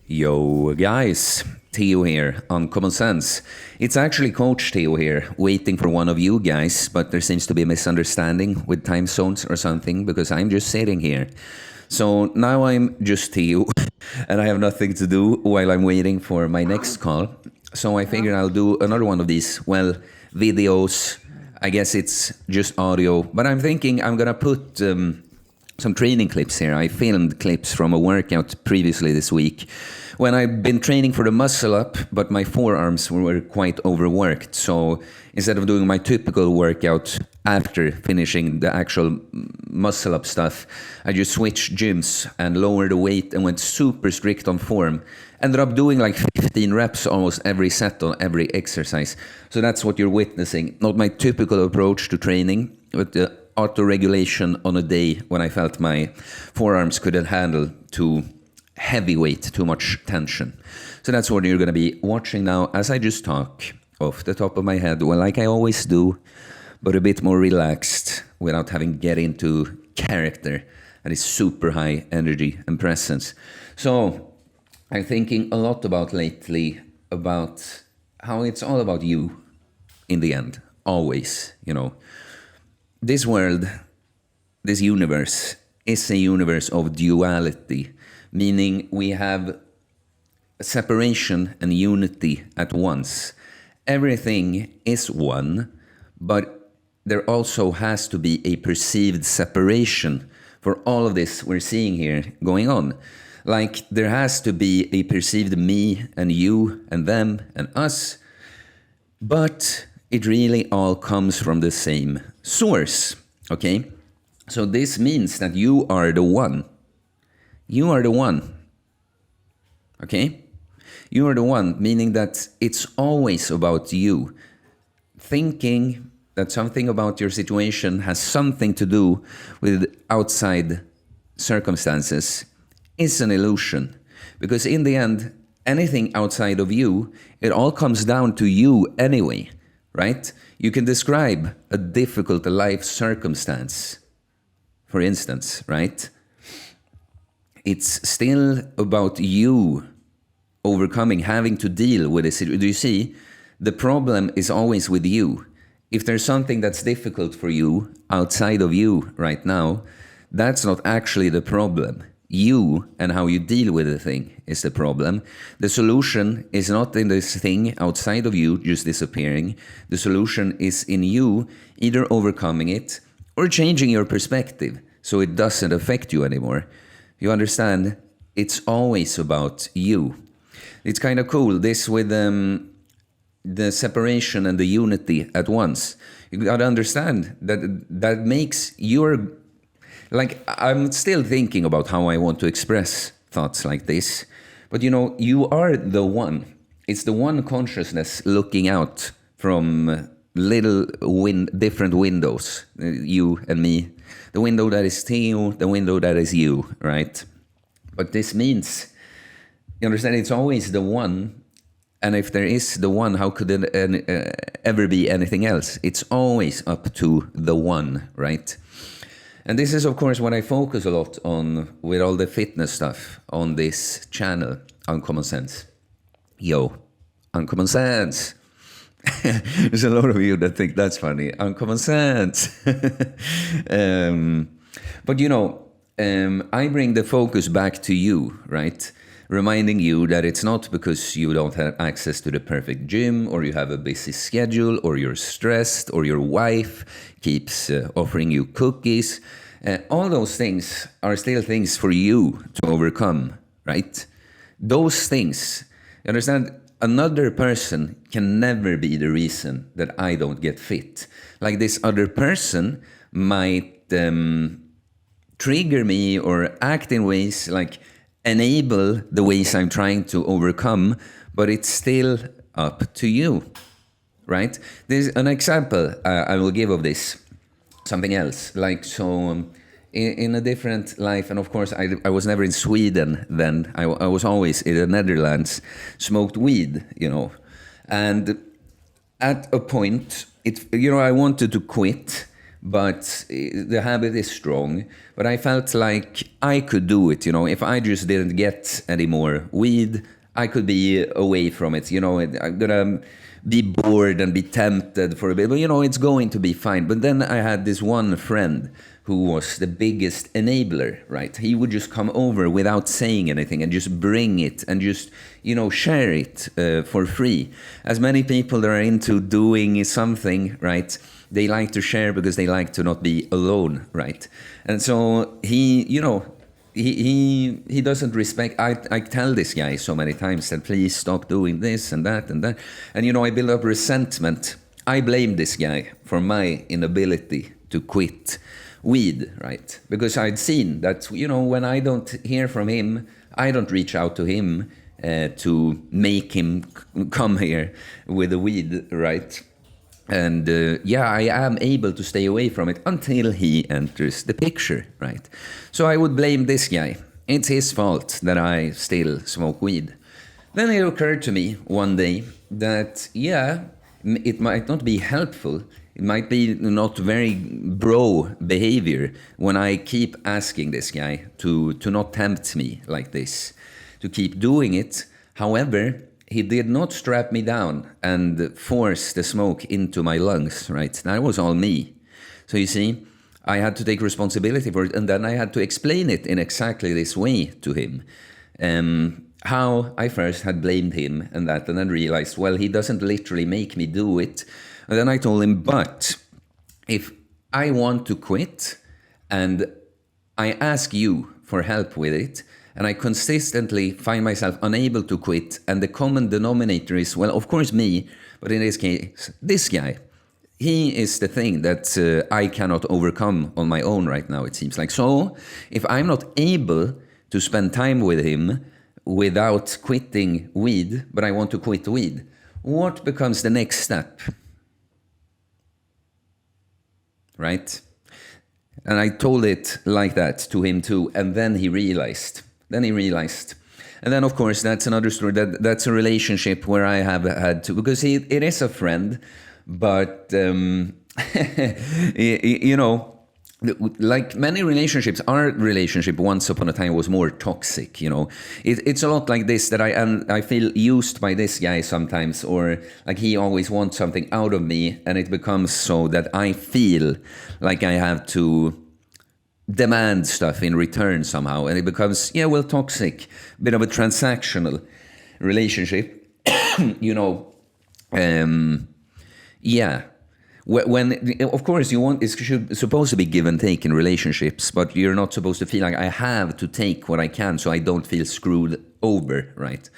Yo guys, Theo here on Common Sense. It's actually Coach Theo here, waiting for one of you guys, but there seems to be a misunderstanding with time zones or something because I'm just sitting here. So now I'm just Theo and I have nothing to do while I'm waiting for my next call. So I figured I'll do another one of these, videos. I guess it's just audio, but I'm thinking I'm gonna put some training clips here. I filmed clips from a workout previously this week when I've been training for the muscle up, but my forearms were quite overworked. So instead of doing my typical workout after finishing the actual muscle up stuff, I just switched gyms and lowered the weight and went super strict on form. Ended up doing like 15 reps almost every set on every exercise. So that's what you're witnessing. Not my typical approach to training, but the auto-regulation on a day when I felt my forearms couldn't handle too heavy weight, too much tension. So that's what you're going to be watching now as I just talk off the top of my head, well, like I always do, but a bit more relaxed without having to get into character that is super high energy and presence. So I'm thinking a lot about lately about how it's all about you in the end, always, you know. This world, this universe, is a universe of duality, meaning we have separation and unity at once. Everything is one, but there also has to be a perceived separation for all of this we're seeing here going on. Like there has to be a perceived me and you and them and us, but it really all comes from the same source, okay? So this means that you are the one. You are the one, okay? You are the one, meaning that it's always about you. Thinking that something about your situation has something to do with outside circumstances is an illusion. Because in the end, anything outside of you, it all comes down to you anyway. Right? You can describe a difficult life circumstance, for instance, right? It's still about you overcoming, having to deal with it. Do you see? The problem is always with you. If there's something that's difficult for you outside of you right now, that's not actually the problem. You and how you deal with the thing is the problem. The solution is not in this thing outside of you just disappearing. The solution is in you either overcoming it or changing your perspective so it doesn't affect you anymore. You understand? It's always about you. It's kind of cool, this with the separation and the unity at once. You gotta understand that makes your... Like, I'm still thinking about how I want to express thoughts like this. But, you know, you are the one. It's the one consciousness looking out from little different windows, you and me. The window that is Theo, the window that is you, right? But this means, you understand, it's always the one. And if there is the one, how could it ever be anything else? It's always up to the one, right? And this is, of course, what I focus a lot on with all the fitness stuff on this channel, Uncommon Sense. Yo, Uncommon Sense. There's a lot of you that think that's funny. Uncommon Sense. But, you know, I bring the focus back to you, right? Reminding you that it's not because you don't have access to the perfect gym or you have a busy schedule or you're stressed or your wife keeps offering you cookies. All those things are still things for you to overcome, right? Those things, you understand, another person can never be the reason that I don't get fit. Like this other person might trigger me or act in ways like enable the ways I'm trying to overcome, but it's still up to you, right? There's an example I will give of this, something else, like so in a different life, and of course I was never in Sweden then, I was always in the Netherlands, smoked weed, you know, and at a point, I wanted to quit, but the habit is strong. But I felt like I could do it, if I just didn't get any more weed, I could be away from it. I'm gonna be bored and be tempted for a bit, but it's going to be fine. But then I had this one friend who was the biggest enabler, right? He would just come over without saying anything and just bring it and just, share it for free. As many people that are into doing something, right? They like to share because they like to not be alone, right? And so he doesn't respect. I tell this guy so many times that please stop doing this and that and that. And I build up resentment. I blame this guy for my inability to quit weed, right? Because I'd seen that, when I don't hear from him, I don't reach out to him to make him come here with the weed, right? And I am able to stay away from it until he enters the picture, right? So I would blame this guy. It's his fault that I still smoke weed. Then it occurred to me one day that, it might not be helpful. It might be not very bro behavior when I keep asking this guy to not tempt me like this, to keep doing it. However, he did not strap me down and force the smoke into my lungs, right? That was all me. So you see, I had to take responsibility for it, and then I had to explain it in exactly this way to him. How I first had blamed him and then realized, well, he doesn't literally make me do it. And then I told him, but if I want to quit and I ask you for help with it, and I consistently find myself unable to quit, and the common denominator is, well, of course me, but in this case, this guy. He is the thing that I cannot overcome on my own right now, it seems like. So if I'm not able to spend time with him without quitting weed, but I want to quit weed, what becomes the next step? Right? And I told it like that to him too, and then he realized. And then, of course, that's another story. That's a relationship where I have had to, because it is a friend, but, like many relationships, our relationship once upon a time was more toxic, It's a lot like this, that I feel used by this guy sometimes, or like he always wants something out of me, and it becomes so that I feel like I have to demand stuff in return somehow, and it becomes toxic, bit of a transactional relationship. When of course it's supposed to be give and take in relationships, but you're not supposed to feel like I have to take what I can so I don't feel screwed over, right?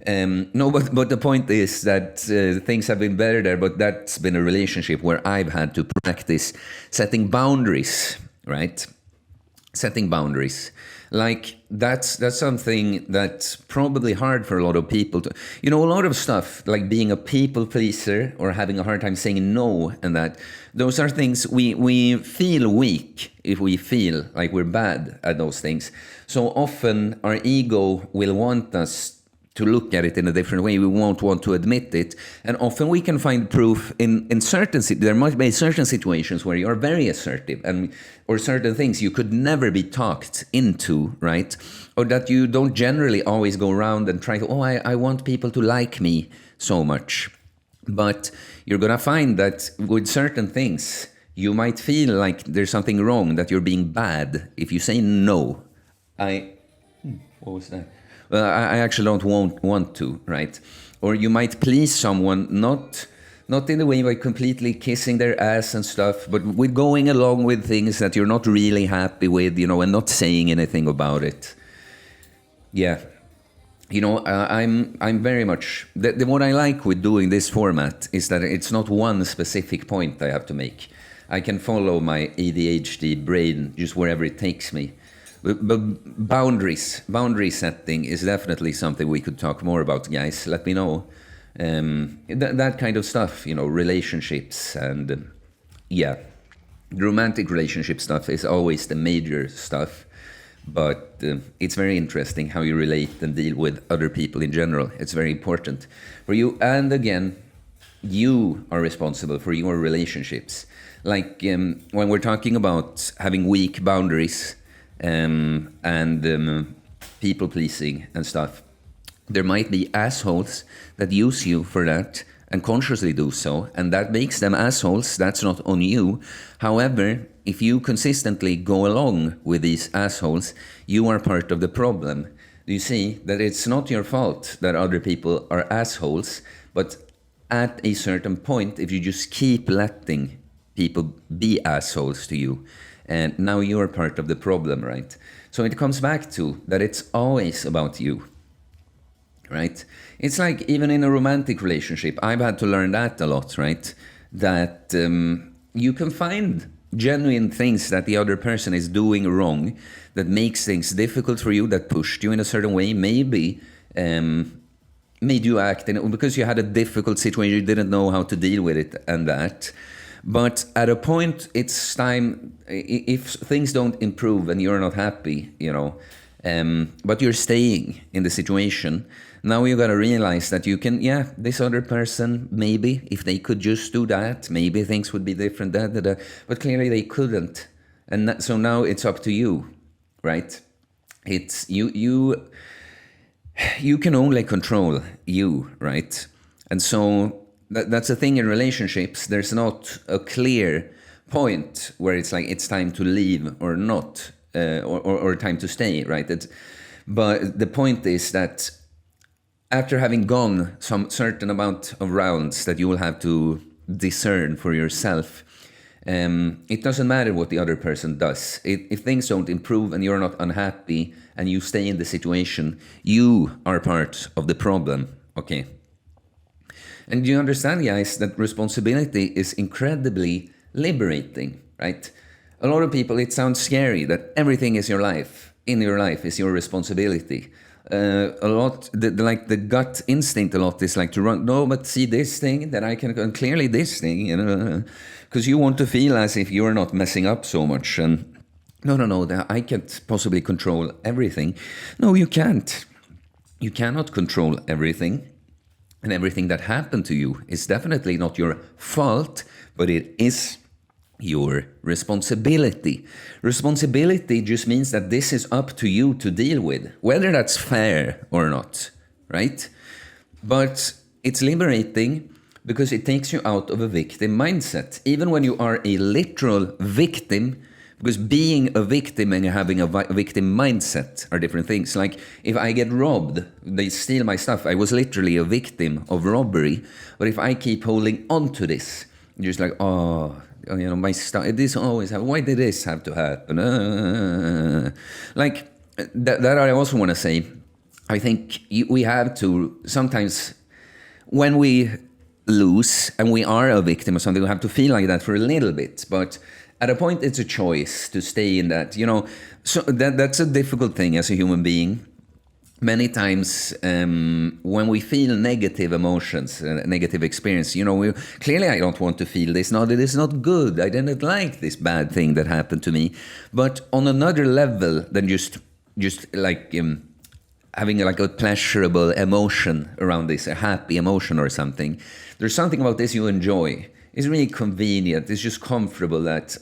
No, but the point is that things have been better there, but that's been a relationship where I've had to practice setting boundaries, right? Setting boundaries. Like that's something that's probably hard for a lot of people to, a lot of stuff like being a people pleaser or having a hard time saying no, and those are things we feel weak if we feel like we're bad at those things. So often our ego will want us to look at it in a different way. We won't want to admit it. And often we can find proof in certain, there might be certain situations where you're very assertive or certain things you could never be talked into, right? Or that you don't generally always go around and try to, I want people to like me so much. But you're going to find that with certain things, you might feel like there's something wrong, that you're being bad if you say no. What was that? Well, I actually don't want to, right? Or you might please someone, not in the way by completely kissing their ass and stuff, but with going along with things that you're not really happy with, and not saying anything about it. Yeah. I'm very much... what I like with doing this format is that it's not one specific point I have to make. I can follow my ADHD brain just wherever it takes me. But boundary setting is definitely something we could talk more about, guys. Let me know. That kind of stuff, relationships and romantic relationship stuff is always the major stuff. But it's very interesting how you relate and deal with other people in general. It's very important for you. And again, you are responsible for your relationships. Like when we're talking about having weak boundaries and people pleasing and stuff, there might be assholes that use you for that and consciously do so, and that makes them assholes. That's not on you. However, if you consistently go along with these assholes, you are part of the problem. You see that it's not your fault that other people are assholes, but at a certain point, if you just keep letting people be assholes to you, and now you're part of the problem, right? So it comes back to that it's always about you. Right? It's like even in a romantic relationship, I've had to learn that a lot, right? That you can find genuine things that the other person is doing wrong that makes things difficult for you, that pushed you in a certain way, maybe made you act in, because you had a difficult situation, you didn't know how to deal with it and that. But at a point, it's time, if things don't improve and you're not happy, but you're staying in the situation, now you gotta realize that you can, this other person, maybe, if they could just do that, maybe things would be different, but clearly they couldn't. And so now it's up to you, right? It's, you can only control you, right? And so that's the thing in relationships, there's not a clear point where it's like, it's time to leave or not, or time to stay, right? But the point is that after having gone some certain amount of rounds that you will have to discern for yourself, it doesn't matter what the other person does. If things don't improve and you're not unhappy and you stay in the situation, you are part of the problem, okay? And you understand, guys, that responsibility is incredibly liberating, right? A lot of people, it sounds scary that everything is your life, in your life is your responsibility. A lot, like the gut instinct a lot is like to run, no, but see this thing that I can, and clearly this thing, because you want to feel as if you're not messing up so much. And no, I can't possibly control everything. No, you can't. You cannot control everything. And everything that happened to you is definitely not your fault, but it is your responsibility. Responsibility just means that this is up to you to deal with, whether that's fair or not, right? But it's liberating because it takes you out of a victim mindset. Even when you are a literal victim, because being a victim and having a victim mindset are different things. Like if I get robbed, they steal my stuff, I was literally a victim of robbery. But if I keep holding on to this, just like, my stuff, this always happens. Why did this have to happen? Like that I also want to say, I think we have to sometimes, when we lose and we are a victim of something, we have to feel like that for a little bit. But at a point, it's a choice to stay in that, So that's a difficult thing as a human being. Many times when we feel negative emotions, negative experience, clearly I don't want to feel this. No, it is not good. I didn't like this bad thing that happened to me. But on another level than just like having like a pleasurable emotion around this, a happy emotion or something, there's something about this you enjoy. It's really convenient. It's just comfortable that,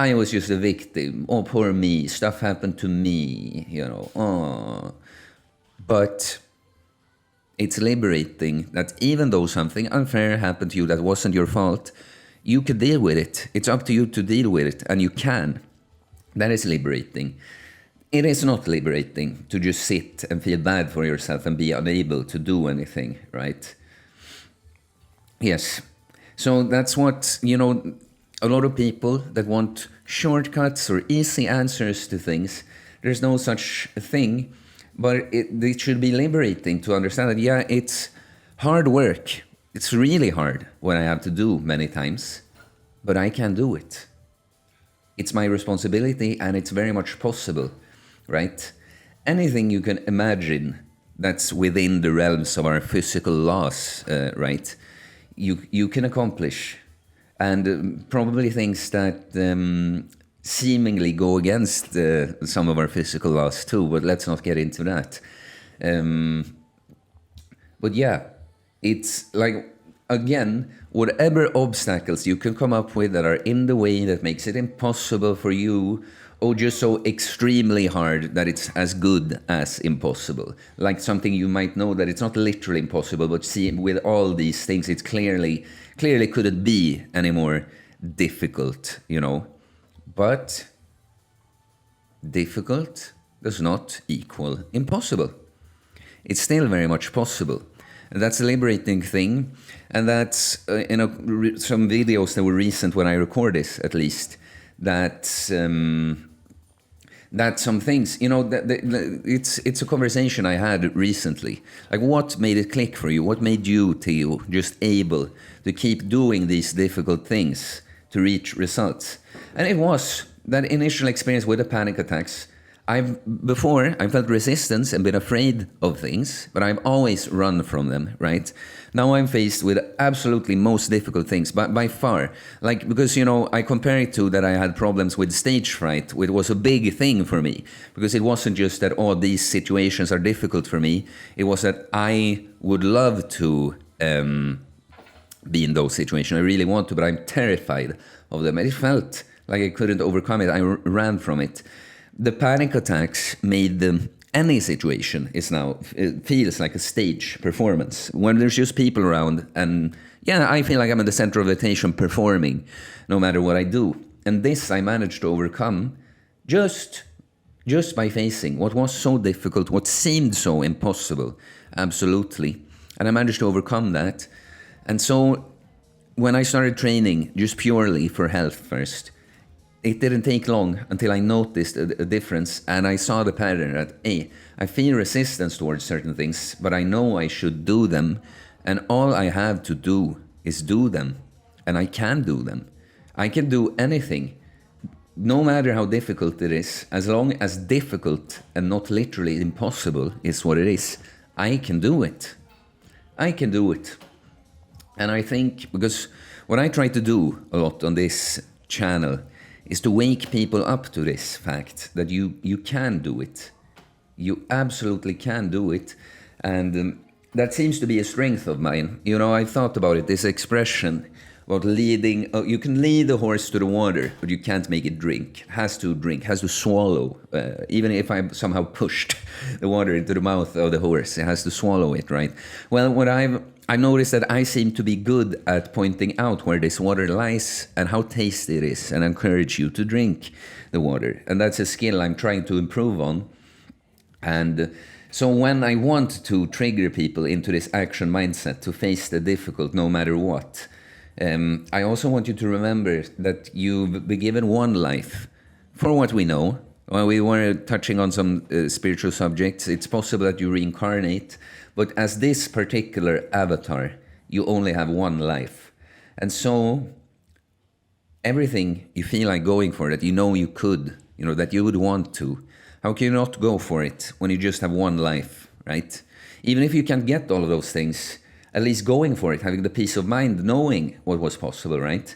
I was just a victim. Oh, poor me. Stuff happened to me, But it's liberating that even though something unfair happened to you that wasn't your fault, you can deal with it. It's up to you to deal with it, and you can. That is liberating. It is not liberating to just sit and feel bad for yourself and be unable to do anything, right? Yes. So that's what, a lot of people that want shortcuts or easy answers to things, there's no such thing, but it should be liberating to understand that, it's hard work. It's really hard what I have to do many times, but I can do it. It's my responsibility and it's very much possible, right? Anything you can imagine that's within the realms of our physical laws, right? You can accomplish, and probably things that seemingly go against some of our physical laws too, but let's not get into that. But it's like again, whatever obstacles you can come up with that are in the way that makes it impossible for you, or just so extremely hard that it's as good as impossible. Like something you might know that it's not literally impossible, but see, with all these things, it's clearly couldn't be any more difficult, you know. But difficult does not equal impossible. It's still very much possible. And that's a liberating thing. And that's, some videos that were recent when I record this, at least, that some things, it's a conversation I had recently. Like, what made it click for you? What made you, Theo, just able to keep doing these difficult things to reach results? And it was that initial experience with the panic attacks. Before I felt resistance and been afraid of things, but I've always run from them, right? Now I'm faced with absolutely most difficult things, but by far. Like, because, I compare it to that I had problems with stage fright, which was a big thing for me. Because it wasn't just that, these situations are difficult for me. It was that I would love to be in those situations. I really want to, but I'm terrified of them. And it felt like I couldn't overcome it. I ran from it. The panic attacks made any situation it feels like a stage performance when there's just people around, and I feel like I'm in the center of attention performing no matter what I do. And this I managed to overcome just by facing what was so difficult, what seemed so impossible, absolutely. And I managed to overcome that. And so when I started training just purely for health first, it didn't take long until I noticed a difference, and I saw the pattern that, I feel resistance towards certain things, but I know I should do them, and all I have to do is do them, and I can do them. I can do anything, no matter how difficult it is, as long as difficult and not literally impossible is what it is. I can do it. I can do it. And I think, because what I try to do a lot on this channel is to wake people up to this fact that you can do it. You absolutely can do it. And that seems to be a strength of mine. I thought about it, this expression about leading, you can lead a horse to the water, but you can't make it drink. It has to swallow. Even if I somehow pushed the water into the mouth of the horse, it has to swallow it, right? Well, what I've noticed that I seem to be good at pointing out where this water lies and how tasty it is, and encourage you to drink the water. And that's a skill I'm trying to improve on. And so when I want to trigger people into this action mindset to face the difficult no matter what, I also want you to remember that you've been given one life. For what we know, well, we were touching on some spiritual subjects. It's possible that you reincarnate, but as this particular avatar, you only have one life. And so everything you feel like going for, that you could, that you would want to, how can you not go for it when you just have one life, right? Even if you can't get all of those things, at least going for it, having the peace of mind, knowing what was possible, right?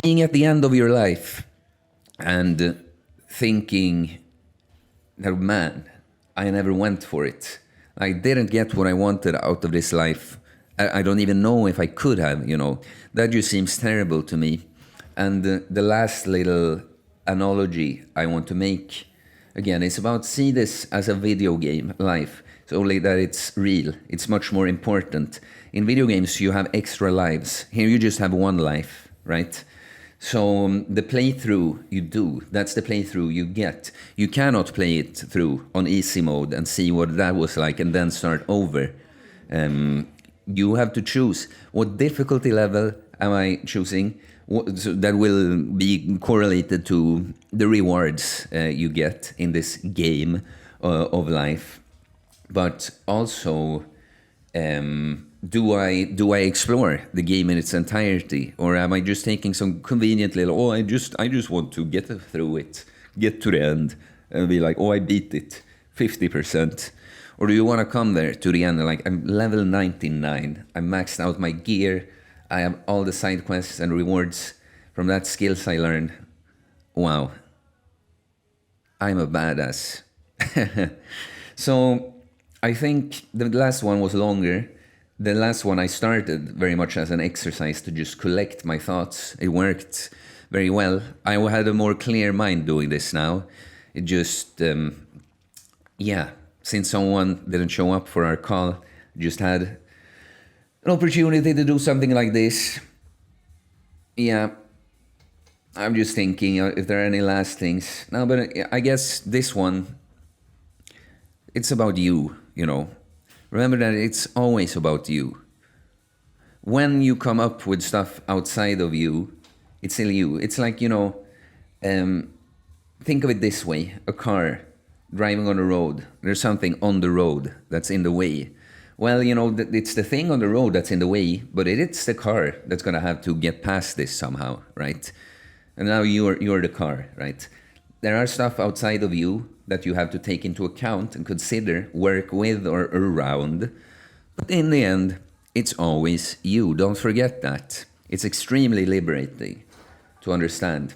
Being at the end of your life and thinking that, man, I never went for it. I didn't get what I wanted out of this life. I don't even know if I could have, That just seems terrible to me. And the last little analogy I want to make, again, is about see this as a video game life. It's only that it's real. It's much more important. In video games, you have extra lives. Here you just have one life, right? So the playthrough you do, that's the playthrough you get. You cannot play it through on easy mode and see what that was like and then start over. You have to choose what difficulty level am I choosing. So that will be correlated to the rewards you get in this game of life. But also, do I explore the game in its entirety, or am I just taking some convenient little? I just want to get through it, get to the end, and be like, I beat it, 50%. Or do you want to come there to the end and like, I'm level 99, I maxed out my gear, I have all the side quests and rewards from that skills I learned. Wow, I'm a badass. So I think the last one was longer. The last one I started very much as an exercise to just collect my thoughts. It worked very well. I had a more clear mind doing this now. It just, since someone didn't show up for our call, just had an opportunity to do something like this. Yeah, I'm just thinking if there are any last things. No, but I guess this one, it's about you, you know. Remember that it's always about you. When you come up with stuff outside of you, it's still you. It's like, think of it this way. A car driving on the road. There's something on the road that's in the way. Well, it's the thing on the road that's in the way, but it's the car that's going to have to get past this somehow, right? And now you're the car, right? There are stuff outside of you that you have to take into account and consider, work with or around. But in the end, it's always you. Don't forget that. It's extremely liberating to understand.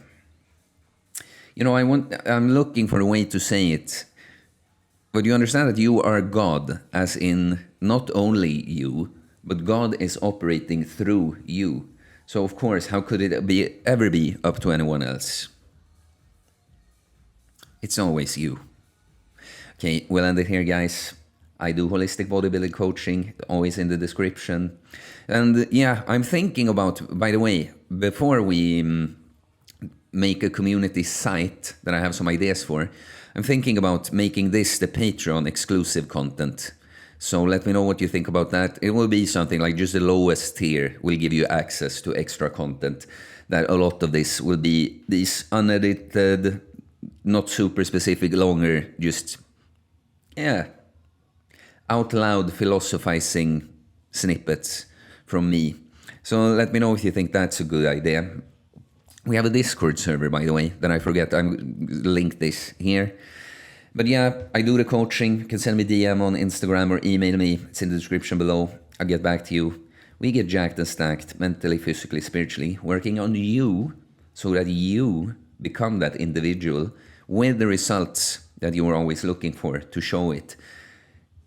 I'm looking for a way to say it. But you understand that you are God, as in not only you, but God is operating through you. So of course, how could it ever be up to anyone else? It's always you. Okay, we'll end it here, guys. I do holistic bodybuilding coaching, always in the description. And yeah, I'm thinking about, by the way, before we make a community site that I have some ideas for, I'm thinking about making this the Patreon exclusive content. So let me know what you think about that. It will be something like just the lowest tier will give you access to extra content. That a lot of this will be these unedited, not super specific, longer, just, out loud philosophizing snippets from me. So let me know if you think that's a good idea. We have a Discord server, by the way, that I forget. I'll link this here. But yeah, I do the coaching. You can send me DM on Instagram or email me. It's in the description below. I'll get back to you. We get jacked and stacked mentally, physically, spiritually, working on you so that you become that individual with the results that you were always looking for to show it.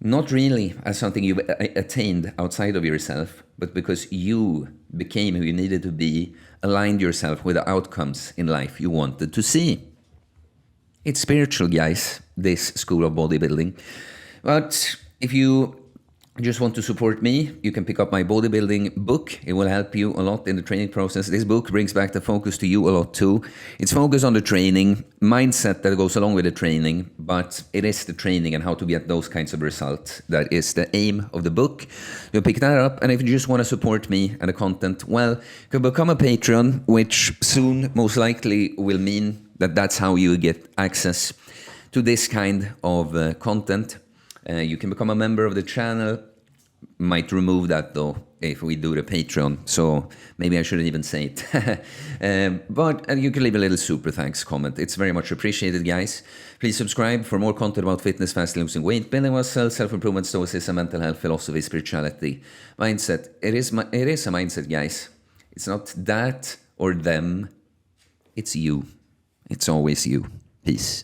Not really as something you've attained outside of yourself, but because you became who you needed to be, aligned yourself with the outcomes in life you wanted to see. It's spiritual, guys, this school of bodybuilding. But if you just want to support me, you can pick up my bodybuilding book. It will help you a lot in the training process. This book brings back the focus to you a lot too. It's focused on the training, mindset that goes along with the training, but it is the training and how to get those kinds of results. That is the aim of the book. You'll pick that up, and if you just want to support me and the content, well, you can become a patron, which soon most likely will mean that that's how you get access to this kind of content. You can become a member of the channel. Might remove that though if we do the Patreon, so maybe I shouldn't even say it. But you can leave a little super thanks comment. It's very much appreciated, guys. Please subscribe for more content about fitness, fast losing weight, building muscle, self-improvement, stoicism, mental health, philosophy, spirituality, mindset. It is a mindset, guys. It's not that or them. It's you. It's always you. Peace.